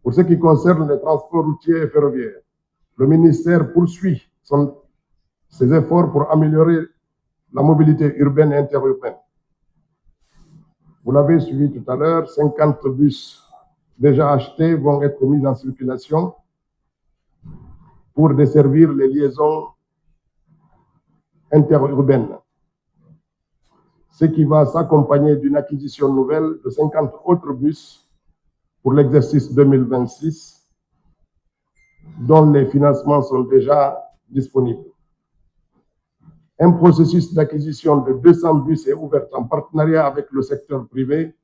Pour ce qui concerne les transports routiers et ferroviaires, le ministère poursuit ses efforts pour améliorer la mobilité urbaine et interurbaine. Vous l'avez suivi tout à l'heure, 50 bus déjà achetés vont être mis en circulation pour desservir les liaisons interurbaines, ce qui va s'accompagner d'une acquisition nouvelle de 50 autres bus pour l'exercice 2026, dont les financements sont déjà disponibles. Un processus d'acquisition de 200 bus est ouvert en partenariat avec le secteur privé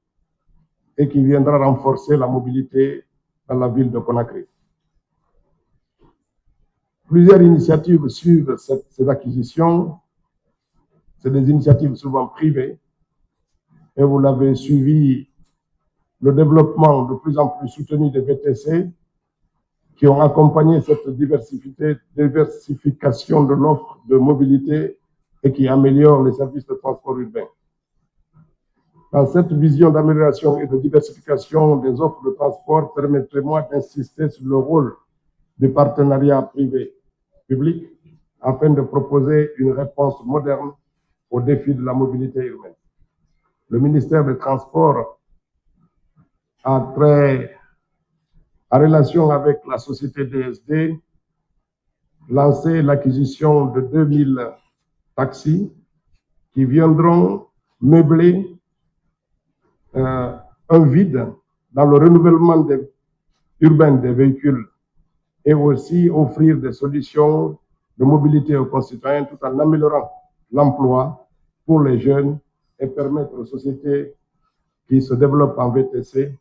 et qui viendra renforcer la mobilité dans la ville de Conakry. Plusieurs initiatives suivent ces acquisitions. C'est des initiatives souvent privées et vous l'avez suivi, le développement de plus en plus soutenu des VTC qui ont accompagné cette diversification de l'offre de mobilité et qui améliorent les services de transport urbain. Dans cette vision d'amélioration et de diversification des offres de transport, permettez-moi d'insister sur le rôle du partenariat privé-public afin de proposer une réponse moderne aux défis de la mobilité urbaine. Le ministère des Transports a en relation avec la société DSD, lancé l'acquisition de 2000 taxis qui viendront meubler un vide dans le renouvellement urbain des véhicules et aussi offrir des solutions de mobilité aux concitoyens tout en améliorant l'emploi pour les jeunes et permettre aux sociétés qui se développent en VTC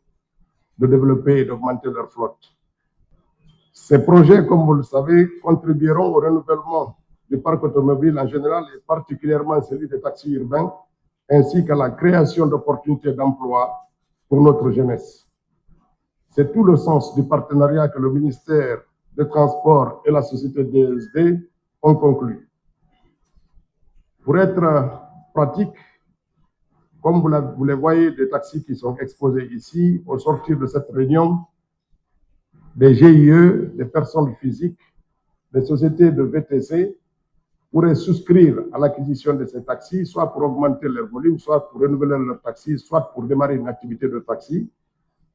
de développer et d'augmenter leur flotte. Ces projets, comme vous le savez, contribueront au renouvellement du parc automobile en général et particulièrement celui des taxis urbains, ainsi qu'à la création d'opportunités d'emploi pour notre jeunesse. C'est tout le sens du partenariat que le ministère des Transports et la société DSD ont conclu. Pour être pratique, comme vous les voyez, des taxis qui sont exposés ici, au sortir de cette réunion, des GIE, des personnes physiques, des sociétés de VTC pourraient souscrire à l'acquisition de ces taxis, soit pour augmenter leur volume, soit pour renouveler leur taxi, soit pour démarrer une activité de taxi.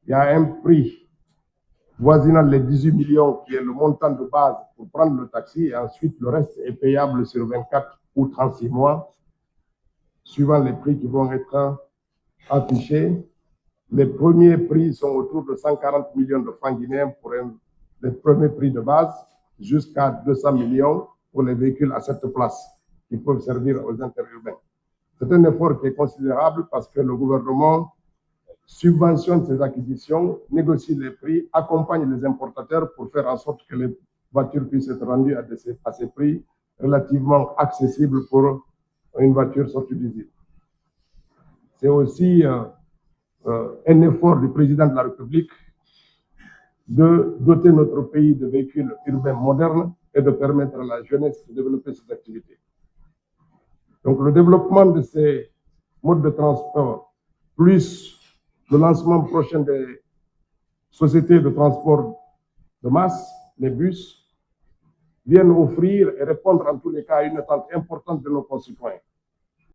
Il y a un prix voisinant les 18 millions qui est le montant de base pour prendre le taxi et ensuite le reste est payable sur 24 ou 36 mois, suivant les prix qui vont être affichés. Les premiers prix sont autour de 140 millions de francs guinéens pour les premiers prix de base, jusqu'à 200 millions pour les véhicules à 7 places qui peuvent servir aux interurbains. C'est un effort qui est considérable parce que le gouvernement subventionne ces acquisitions, négocie les prix, accompagne les importateurs pour faire en sorte que les voitures puissent être rendues à ces prix relativement accessibles pour une voiture sortie d'usine. C'est aussi un effort du président de la République de doter notre pays de véhicules urbains modernes et de permettre à la jeunesse de développer ses activités. Donc le développement de ces modes de transport, plus le lancement prochain des sociétés de transport de masse, les bus, viennent offrir et répondre en tous les cas à une attente importante de nos concitoyens.